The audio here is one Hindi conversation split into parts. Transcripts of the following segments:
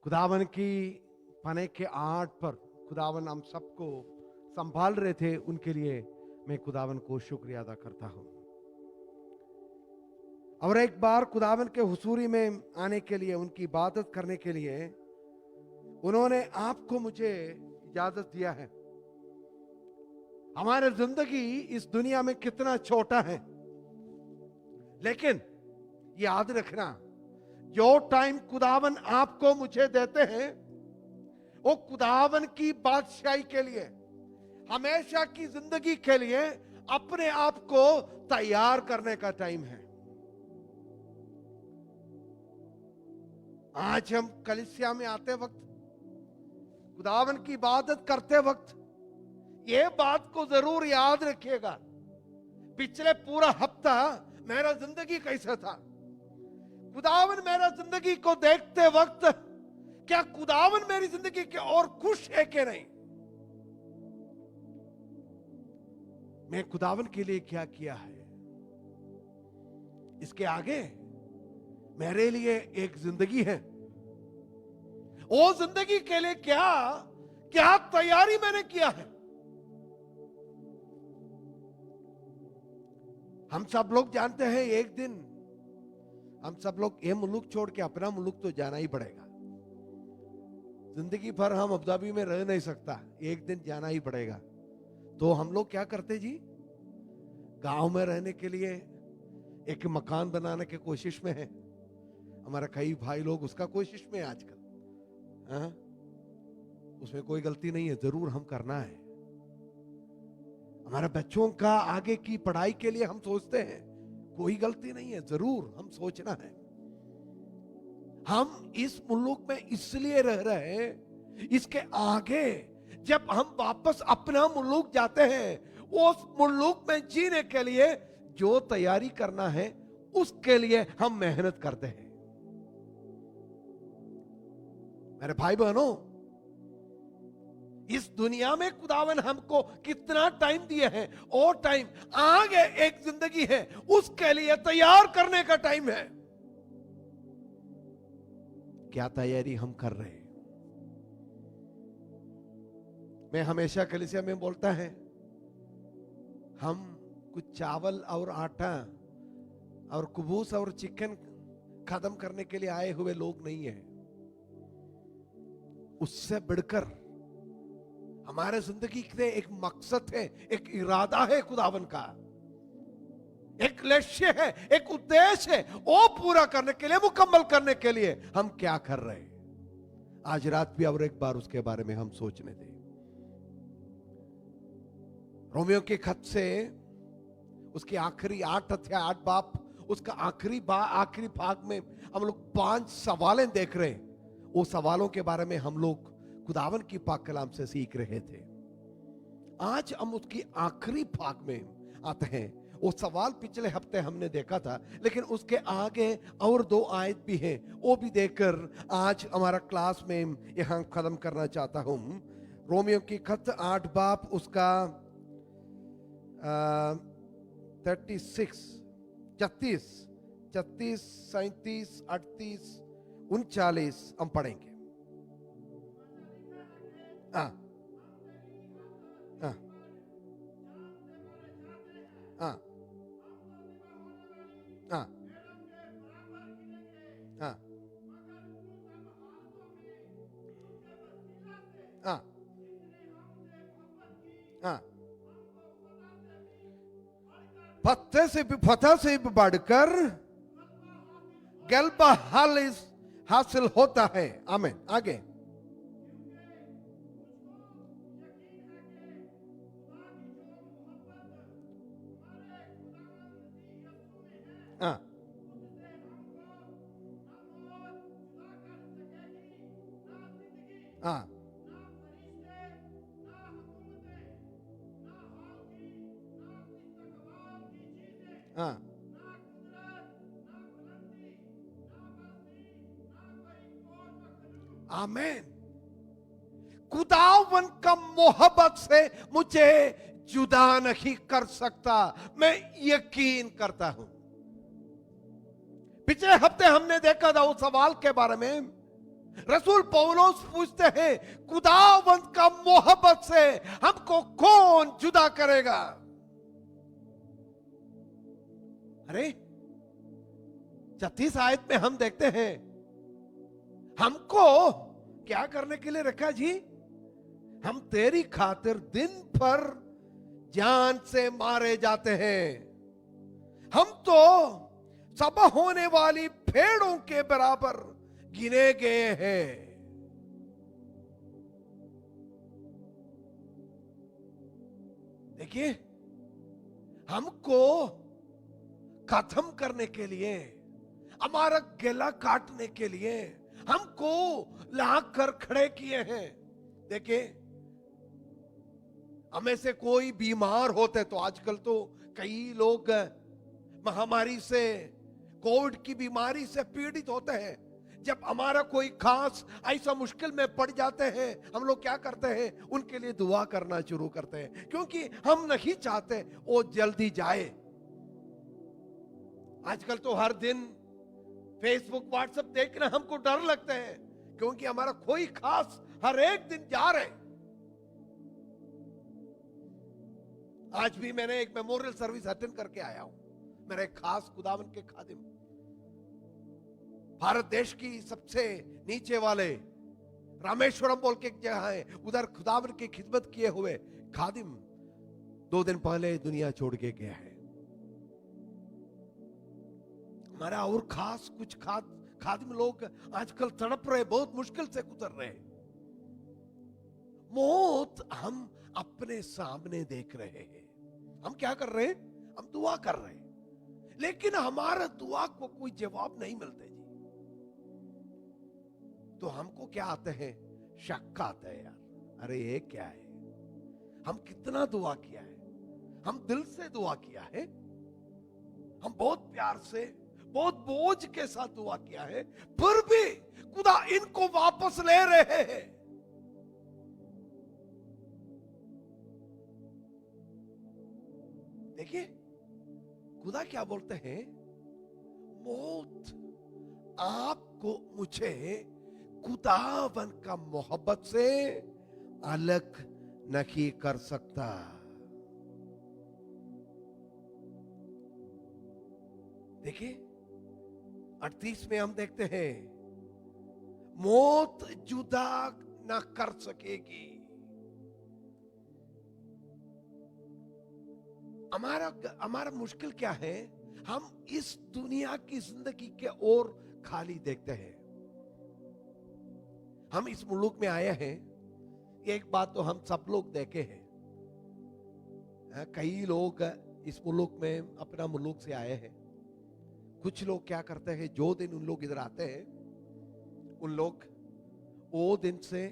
खुदावन की पने के आड़ पर खुदावन हम सबको संभाल रहे थे, उनके लिए मैं खुदावन को शुक्रिया अदा करता हूं। और एक बार खुदावन के हुजूरी में आने के लिए, उनकी इबादत करने के लिए उन्होंने आपको मुझे इजाजत दिया है। हमारी जिंदगी इस दुनिया में कितना छोटा है, लेकिन याद रखना, जो टाइम खुदावन आपको मुझे देते हैं वो खुदावन की बादशाही के लिए, हमेशा की जिंदगी के लिए अपने आप को तैयार करने का टाइम है। आज हम कलीसिया में आते वक्त, खुदावन की इबादत करते वक्त ये बात को जरूर याद रखिएगा, पिछले पूरा हफ्ता मेरा जिंदगी कैसा था। खुदावन मेरा जिंदगी को देखते वक्त क्या खुदावन मेरी जिंदगी के और खुश है कि नहीं, मैं खुदावन के लिए क्या किया है। इसके आगे मेरे लिए एक जिंदगी है, वो जिंदगी के लिए क्या क्या तैयारी मैंने किया है। हम सब लोग जानते हैं एक दिन हम सब लोग ये मुल्क छोड़ के अपना मुल्क तो जाना ही पड़ेगा। जिंदगी भर हम अबुधाबी में रह नहीं सकता, एक दिन जाना ही पड़ेगा। तो हम लोग क्या करते जी, गांव में रहने के लिए एक मकान बनाने की कोशिश में है। हमारा कई भाई लोग उसका कोशिश में है आजकल। उसमें कोई गलती नहीं है, जरूर हम करना है। हमारे बच्चों का आगे की पढ़ाई के लिए हम सोचते हैं, कोई गलती नहीं है, जरूर हम सोचना है। हम इस मुल्क में इसलिए रह रहे हैं, इसके आगे जब हम वापस अपना मुल्क जाते हैं, उस मुल्क में जीने के लिए जो तैयारी करना है उसके लिए हम मेहनत करते हैं। मेरे भाई बहनों, इस दुनिया में खुदावन हमको कितना टाइम दिया है, और टाइम आगे एक जिंदगी है, उसके लिए तैयार करने का टाइम है। क्या तैयारी हम कर रहे हैं। मैं हमेशा कलीसिया में बोलता है, हम कुछ चावल और आटा और कुबूस और चिकन खत्म करने के लिए आए हुए लोग नहीं है। उससे बढ़कर हमारे जिंदगी के एक मकसद है, एक इरादा है खुदावन का, एक लक्ष्य है, एक उद्देश्य है। वो पूरा करने के लिए, मुकम्मल करने के लिए हम क्या कर रहे हैं। आज रात भी और एक बार उसके बारे में हम सोचने दें। रोमियो के खत से उसके आखिरी 8 अध्याय 8 बाप, उसका आखिरी भाग में हम लोग 5 सवालें देख रहे हैं। वो सवालों के बारे में हम लोग खुदावन की पाक कलाम से सीख रहे थे। आज हम उसकी आखिरी भाग में आते हैं। वो सवाल पिछले हफ्ते हमने देखा था, लेकिन उसके आगे और 2 आयत भी हैं, वो भी देखकर आज हमारा क्लास में यहां खत्म करना चाहता हूं। रोमियो की खत 8 बाप, उसका 36, 37, 37, 38, 39 हम पढ़ेंगे। हाँ हाँ हाँ हाँ हाँ हाँ हाँ, फतह से भी बढ़कर गलबा हासिल होता है। आमीन। आगे, हाँ हाँ हाँ आमीन। खुदावन का मोहब्बत से मुझे जुदा नहीं कर सकता, मैं यकीन करता हूं। पिछले हफ्ते हमने देखा था उस सवाल के बारे में रसूल पौलुस पूछते हैं, खुदावंद का मोहब्बत से हमको कौन जुदा करेगा? अरे 36 आयत में हम देखते हैं, हमको क्या करने के लिए रखा जी? हम तेरी खातिर दिन भर जान से मारे जाते हैं। हम तो सब होने वाली भेड़ों के बराबर गिने गए हैं। देखिए, हमको खत्म करने के लिए, हमारा गला काटने के लिए हमको लाकर खड़े किए हैं। देखिए, हमें से कोई बीमार होते तो आजकल तो कई लोग महामारी से, कोविड की बीमारी से पीड़ित होते हैं। जब हमारा कोई खास ऐसा मुश्किल में पड़ जाते हैं, हम लोग क्या करते हैं? उनके लिए दुआ करना शुरू करते हैं, क्योंकि हम नहीं चाहते वो जल्दी जाए। आजकल तो हर दिन फेसबुक व्हाट्सएप देखना हमको डर लगता है, क्योंकि हमारा कोई खास हर एक दिन जा रहे। आज भी मैंने एक मेमोरियल सर्विस अटेंड करके आया हूं। मेरे खास खुदावन के खादिम, भारत देश की सबसे नीचे वाले रामेश्वरम बोल के एक जगह है, उधर खुदावन की खिदमत किए हुए खादिम 2 दिन पहले दुनिया छोड़ के गया है। हमारा और खास कुछ खादिम लोग आजकल तड़प रहे, बहुत मुश्किल से गुजर रहे। मौत हम अपने सामने देख रहे हैं। हम क्या कर रहे हैं? हम दुआ कर रहे हैं, लेकिन हमारा दुआ को कोई जवाब नहीं मिलते जी। तो हमको क्या आते हैं? शक आता है, यार अरे ये क्या है? हम कितना दुआ किया है, हम दिल से दुआ किया है, हम बहुत प्यार से, बहुत बोझ के साथ दुआ किया है, फिर भी खुदा इनको वापस ले रहे हैं। देखिए, खुदा क्या बोलते हैं? मौत आपको मुझे खुदावन का मोहब्बत से अलग नहीं कर सकता। देखिए 38 में हम देखते हैं, मौत जुदा ना कर सकेगी। हमारा मुश्किल क्या है? हम इस दुनिया की जिंदगी के ओर खाली देखते हैं। हम इस मुल्क में आए हैं, एक बात तो हम सब लोग देखे हैं। कई लोग इस मुल्क में अपना मुल्क से आए हैं। कुछ लोग क्या करते हैं, जो दिन उन लोग इधर आते हैं, उन लोग वो दिन से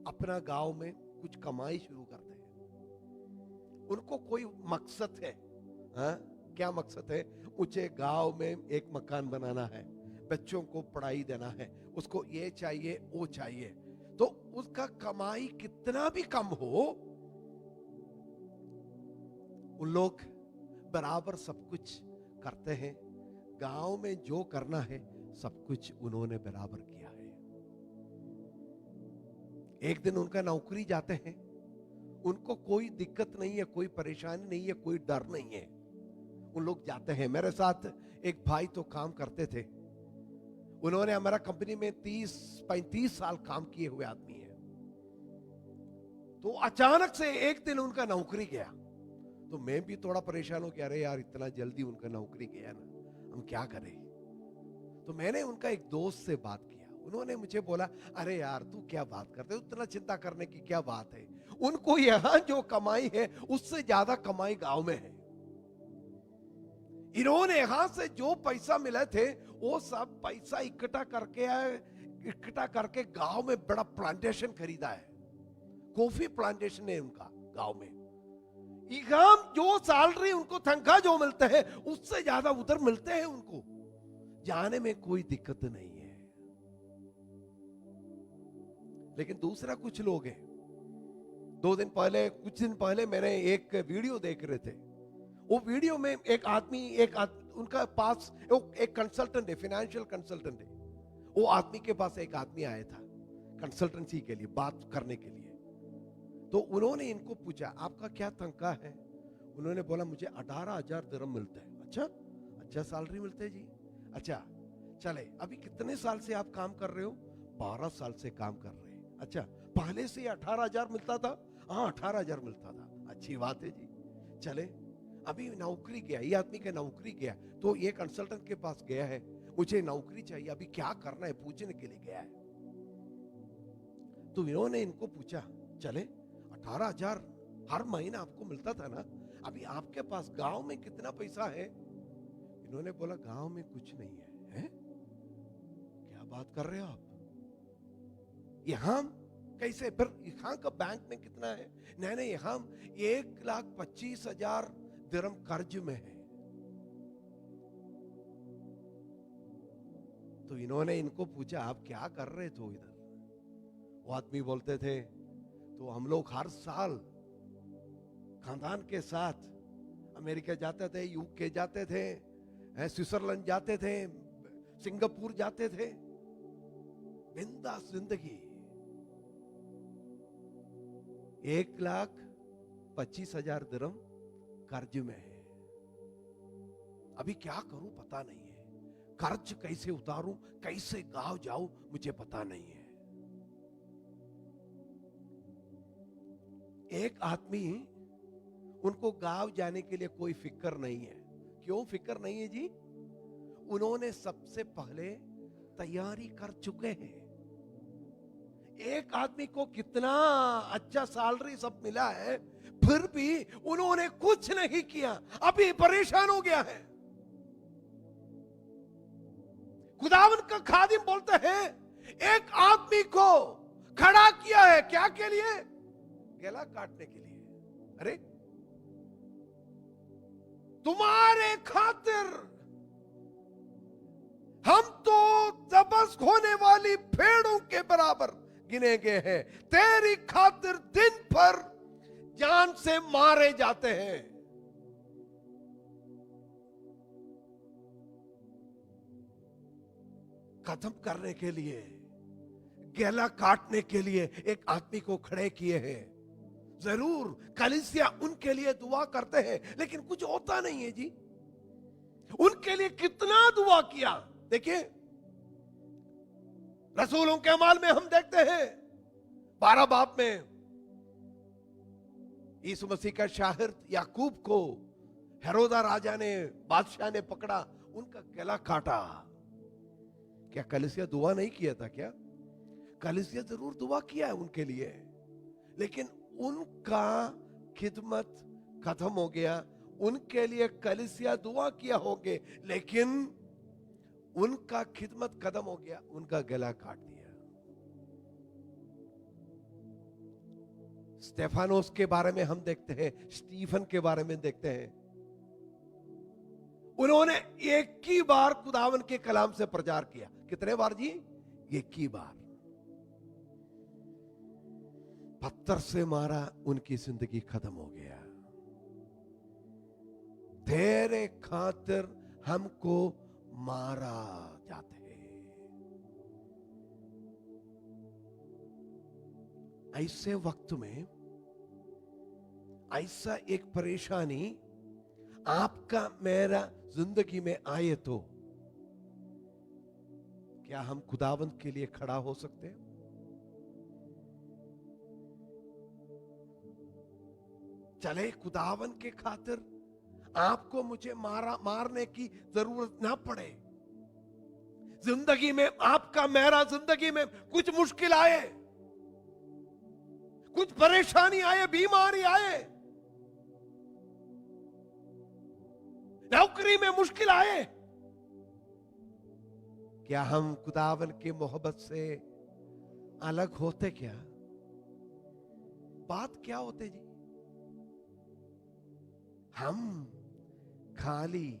अपना गांव में कुछ कमाई शुरू करते हैं। उनको कोई मकसद है। क्या मकसद है? मुझे गांव में एक मकान बनाना है, बच्चों को पढ़ाई देना है, उसको ये चाहिए वो चाहिए। तो उसका कमाई कितना भी कम हो, उन लोग बराबर सब कुछ करते हैं। गांव में जो करना है सब कुछ उन्होंने बराबर किया है। एक दिन उनका नौकरी जाते हैं, उनको कोई दिक्कत नहीं है, कोई परेशानी नहीं है, कोई डर नहीं है। उन लोग जाते हैं। मेरे साथ एक भाई तो काम करते थे, उन्होंने हमारा कंपनी में 30-35 साल काम किए हुए आदमी है। तो अचानक से एक दिन उनका नौकरी गया, तो मैं भी थोड़ा परेशान हो गया, अरे यार इतना जल्दी उनका नौकरी गया ना, हम क्या करें। तो मैंने उनका एक दोस्त से बात किया, उन्होंने मुझे बोला, अरे यार तू क्या बात करते हो, उतना चिंता करने की क्या बात है। उनको यहां जो कमाई है उससे ज्यादा कमाई गांव में है। इन्होंने यहां से जो पैसा मिले थे वो सब पैसा इकट्ठा करके गांव में बड़ा प्लांटेशन खरीदा है। कॉफी प्लांटेशन है उनका गांव में। यहाँ जो सैलरी उनको तनख्वाह जो मिलते हैं उससे ज्यादा उधर मिलते हैं उनको। जाने में कोई दिक्कत नहीं है। लेकिन दूसरा कुछ लोग हैं, कुछ दिन पहले मैंने एक वीडियो देख रहे थे। वो वीडियो में एक आदमी उनका पास एक कंसल्टेंट है, फाइनेंशियल कंसल्टेंट है। वो आदमी के पास एक आदमी आया था कंसल्टेंसी के लिए, बात करने के लिए। तो उन्होंने इनको पूछा आपका क्या तनख्वाह है? उन्होंने बोला मुझे 18,000 दिरहम मिलता है। अच्छा, अच्छा सैलरी मिलते है जी। अच्छा चले, अभी कितने साल से आप काम कर रहे हो? 12 साल से काम कर रहे हैं। अच्छा, पहले से 18,000 मिलता था? हाँ 18,000 मिलता था। अच्छी बात है जी। चले, अभी नौकरी गया, ये आदमी का नौकरी गया, तो ये कंसल्टेंट के पास गया है, मुझे नौकरी चाहिए, अभी क्या करना है पूछने के लिए गया है। तो इन्होंने इनको पूछा, चले 18,000 हर महीना आपको मिलता था ना, अभी आपके पास गांव में कितना पैसा है? इन्होंने बोला गांव में कुछ नहीं है। क्या बात कर रहे हो आप? यहां कैसे? फिर यहां का बैंक में कितना है? नहीं, यहां 1,25,000 दिरहम कर्ज में है। तो इन्होंने इनको पूछा आप क्या कर रहे थे इधर? वो आदमी बोलते थे तो हम लोग हर साल खानदान के साथ अमेरिका जाते थे, यूके जाते थे, स्विट्जरलैंड जाते थे, सिंगापुर जाते थे, बिंदास जिंदगी। 1,25,000 दिरहम कर्ज में है। अभी क्या करूं पता नहीं है, कर्ज कैसे उतारूं, कैसे गांव जाऊं मुझे पता नहीं है। एक आदमी, उनको गांव जाने के लिए कोई फिक्र नहीं है। क्यों फिक्र नहीं है जी? उन्होंने सबसे पहले तैयारी कर चुके हैं। एक आदमी को कितना अच्छा सैलरी सब मिला है, फिर भी उन्होंने कुछ नहीं किया, अभी परेशान हो गया है। खुदावन का खादिम बोलते हैं एक आदमी को खड़ा किया है, क्या के लिए? गला काटने के लिए। अरे तुम्हारे खातिर हम तो जबस होने वाली भेड़ों के बराबर गिने गए हैं, तेरी खातिर दिन भर जान से मारे जाते हैं। खत्म करने के लिए, गला काटने के लिए एक आदमी को खड़े किए हैं। जरूर कलीसिया उनके लिए दुआ करते हैं, लेकिन कुछ होता नहीं है जी। उनके लिए कितना दुआ किया, देखिए रसूलों के अमाल में हम देखते हैं 12 बाब में यीशु मसीह का शागिर्द याकूब को हेरोदा राजा ने, बादशाह ने पकड़ा, उनका गला काटा। क्या कलीसिया दुआ नहीं किया था? क्या कलीसिया जरूर दुआ किया है उनके लिए, लेकिन उनका खिदमत खत्म हो गया। उनके लिए कलीसिया दुआ किया होंगे, लेकिन उनका खिदमत खत्म हो गया, उनका गला काट दिया। स्टेफानोस के बारे में हम देखते हैं, स्टीफन के बारे में देखते हैं, उन्होंने एक ही बार खुदावन के कलाम से प्रचार किया। कितने बार जी? एक ही बार। पत्थर से मारा, उनकी जिंदगी खत्म हो गया। तेरे खातिर हमको मारा जाते हैं। ऐसे वक्त में ऐसा एक परेशानी आपका मेरा जिंदगी में आए तो क्या हम खुदावंत के लिए खड़ा हो सकते हैं? चले खुदावन के खातिर आपको मुझे मारने की जरूरत ना पड़े। जिंदगी में आपका मेरा जिंदगी में कुछ मुश्किल आए, कुछ परेशानी आए, बीमारी आए, नौकरी में मुश्किल आए, क्या हम खुदावन की मोहब्बत से अलग होते? क्या बात क्या होते जी? हम खाली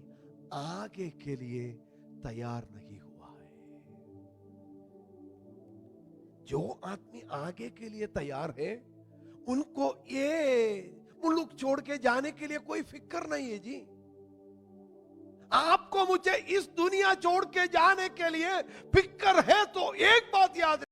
आगे के लिए तैयार नहीं हुआ है। जो आदमी आगे के लिए तैयार है, उनको ये मुल्क छोड़ के जाने के लिए कोई फिक्र नहीं है जी। आपको मुझे इस दुनिया छोड़ के जाने के लिए फिक्र है तो एक बात याद